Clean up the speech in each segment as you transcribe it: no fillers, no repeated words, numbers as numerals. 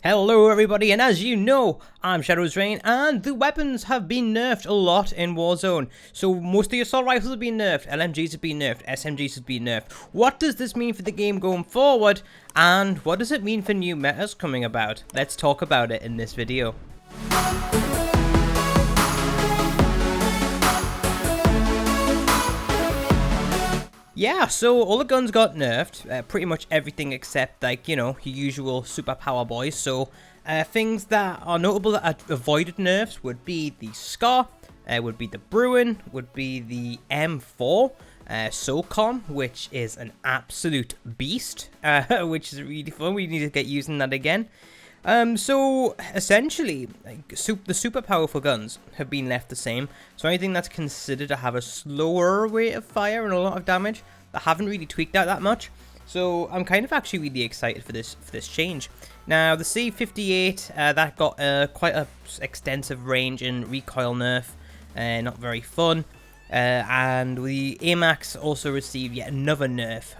Hello everybody, and as you know, I'm Shadow's Rain, and the weapons have been nerfed a lot in Warzone. So most of the assault rifles have been nerfed, LMGs have been nerfed, SMGs have been nerfed. What does this mean for the game going forward, and what does it mean for new metas coming about? Let's talk about it in this video. Yeah, so all the guns got nerfed, pretty much everything except, like, you know, your usual superpower boys. So, things that are notable that had avoided nerfs would be the Scar, would be the Bruin, would be the M4, SOCOM, which is an absolute beast, which is really fun. We need to get using that again. So essentially, the super powerful guns have been left the same. So anything that's considered to have a slower rate of fire and a lot of damage, that haven't really tweaked out that much. So I'm kind of actually really excited for this change. Now the C58 that got quite a extensive range and recoil nerf, not very fun. And the AMAX also received yet another nerf.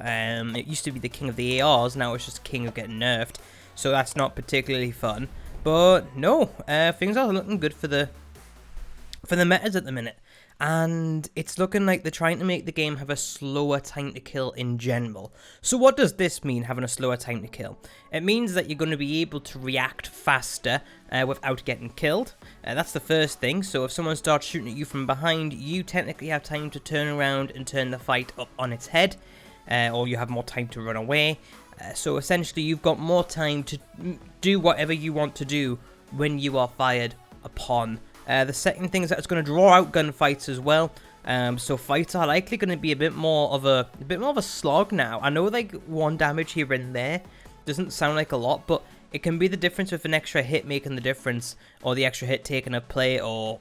It used to be the king of the ARs, now it's just king of getting nerfed. So that's not particularly fun, but no, things are looking good for the metas at the minute, and it's looking like they're trying to make the game have a slower time to kill in general. So what does this mean, having a slower time to kill? It means that you're going to be able to react faster without getting killed. That's the first thing. So if someone starts shooting at you from behind, you technically have time to turn around and turn the fight up on its head, or you have more time to run away. So essentially you've got more time to do whatever you want to do when you are fired upon. The second thing is that it's going to draw out gunfights as well. So fights are likely going to be a bit more of a slog now. I know like 1 damage here and there doesn't sound like a lot, but it can be the difference with an extra hit making the difference, or the extra hit taking a play, or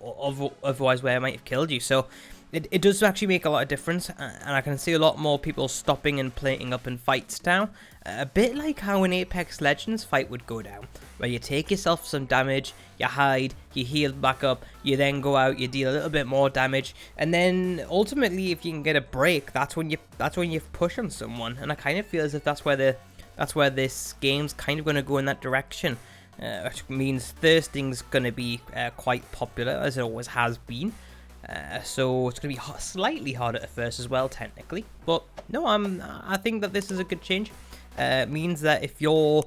otherwise where it might have killed you. So it does actually make a lot of difference, and I can see a lot more people stopping and plating up in fights now. A bit like how an Apex Legends fight would go down, where you take yourself some damage, you hide, you heal back up, you then go out, you deal a little bit more damage, and then ultimately, if you can get a break, that's when you push on someone. And I kind of feel as if that's where this game's kind of going to go in that direction, which means thirsting's going to be quite popular, as it always has been. So it's going to be slightly harder at first as well, technically. But no, I think that this is a good change. It means that if you're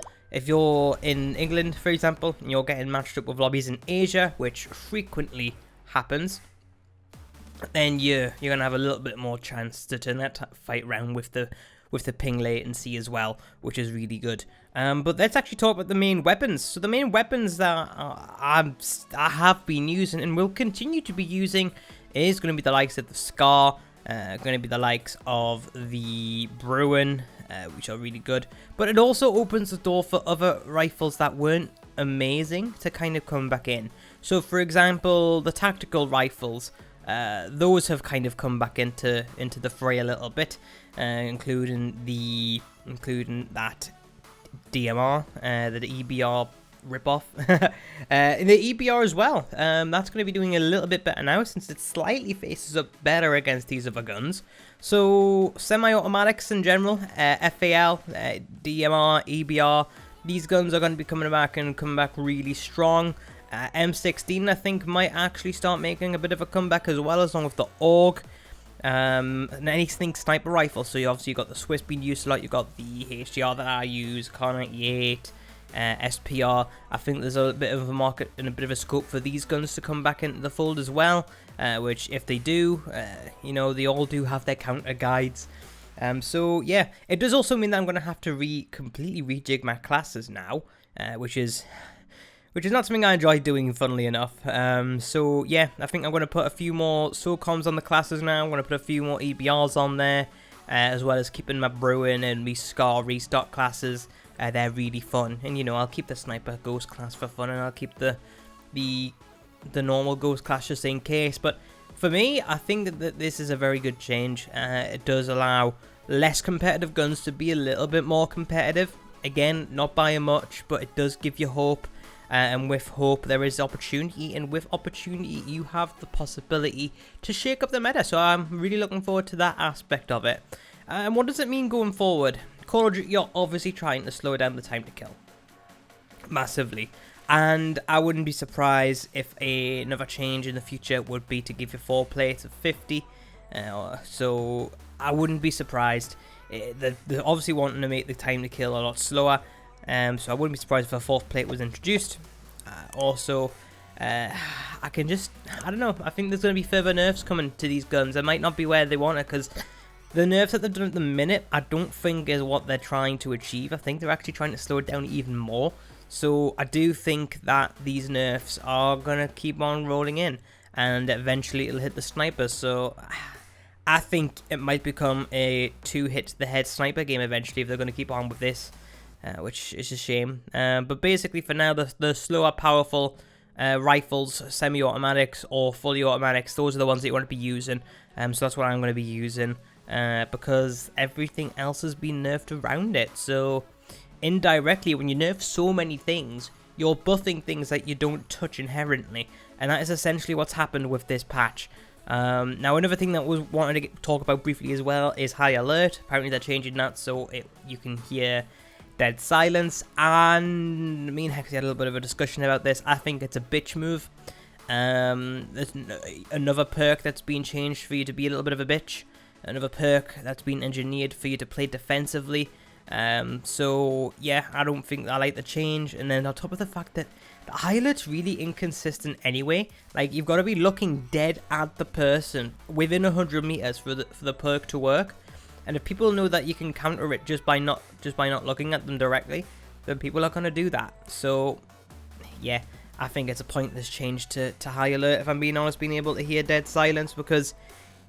in England, for example, and you're getting matched up with lobbies in Asia, which frequently happens, then you're gonna have a little bit more chance to turn that fight round with the ping latency as well, which is really good. But let's actually talk about the main weapons. So the main weapons that I have been using and will continue to be using is going to be the likes of the Scar, going to be the likes of the Bruin, which are really good. But it also opens the door for other rifles that weren't amazing to kind of come back in. So for example, the tactical rifles, those have kind of come back into the fray a little bit, including that DMR, the EBR ripoff, and the EBR as well. That's going to be doing a little bit better now, since it slightly faces up better against these other guns. So semi-automatics in general, FAL, DMR, EBR, these guns are going to be coming back really strong. M16 I think might actually start making a bit of a comeback as well, along with the AUG. And anything sniper rifle, so you obviously got the Swiss being used a lot, you've got the HDR that I use, Kar98, SPR. I think there's a bit of a market and a bit of a scope for these guns to come back into the fold as well, which if they do, you know, they all do have their counter guides. So yeah, it does also mean that I'm going to have to completely rejig my classes now, which is not something I enjoy doing, funnily enough. So yeah, I think I'm going to put a few more SOCOMs on the classes now. I'm going to put a few more EBRs on there, as well as keeping my Bruin and my Scar restock classes. They're really fun, and you know, I'll keep the Sniper Ghost class for fun, and I'll keep the normal Ghost class just in case. But for me, I think that this is a very good change. It does allow less competitive guns to be a little bit more competitive. Again, not by much, but it does give you hope. And with hope, there is opportunity, and with opportunity, you have the possibility to shake up the meta. So I'm really looking forward to that aspect of it. And what does it mean going forward? Call of Duty are obviously trying to slow down the time to kill. massively. And I wouldn't be surprised if another change in the future would be to give you 4 plates of 50. So I wouldn't be surprised. They're obviously wanting to make the time to kill a lot slower. So I wouldn't be surprised if a 4th plate was introduced. Also, I don't know. I think there's going to be further nerfs coming to these guns. It might not be where they want it, because the nerfs that they've done at the minute, I don't think is what they're trying to achieve. I think they're actually trying to slow it down even more. So I do think that these nerfs are going to keep on rolling in, and eventually it'll hit the snipers. So I think it might become a 2-hit-to-the-head sniper game eventually if they're going to keep on with this, which is a shame. But basically for now, the slower, powerful rifles, semi-automatics or fully automatics, those are the ones that you want to be using. So that's what I'm going to be using, because everything else has been nerfed around it. So indirectly, when you nerf so many things, you're buffing things that you don't touch inherently, and that is essentially what's happened with this patch. Now, another thing that was wanted to talk about briefly as well is high alert. Apparently they're changing that so you can hear dead silence, and me and Hexy had a little bit of a discussion about this. I think it's a bitch move. There's another perk that's been changed for you to be a little bit of a bitch, another perk that's been engineered for you to play defensively. So yeah, I don't think I like the change. And then on top of the fact that the high alert's really inconsistent anyway, like you've got to be looking dead at the person within 100 meters for the perk to work. And if people know that you can counter it just by not looking at them directly, then people are gonna do that. So yeah, I think it's a pointless change to high alert, if I'm being honest, being able to hear dead silence, because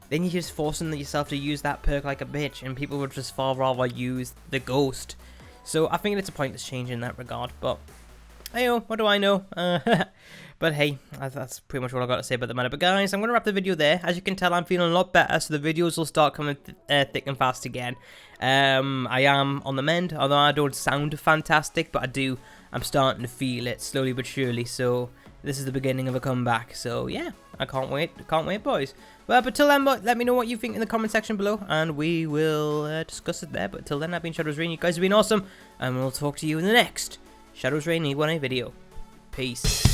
then you're just forcing yourself to use that perk like a bitch, and people would just far rather use the ghost. So I think it's a pointless change in that regard, but hey, what do I know? But hey, that's pretty much what I got to say about the matter. But guys, I'm going to wrap the video there. As you can tell, I'm feeling a lot better, so the videos will start coming thick and fast again. I am on the mend, although I don't sound fantastic, but I'm starting to feel it slowly but surely, so this is the beginning of a comeback. So yeah, I can't wait, boys. Well, but till then, let me know what you think in the comment section below, and we will discuss it there. But till then, I've been Shadows Rain. You guys have been awesome, and we'll talk to you in the next Shadows Rain E1A video. Peace.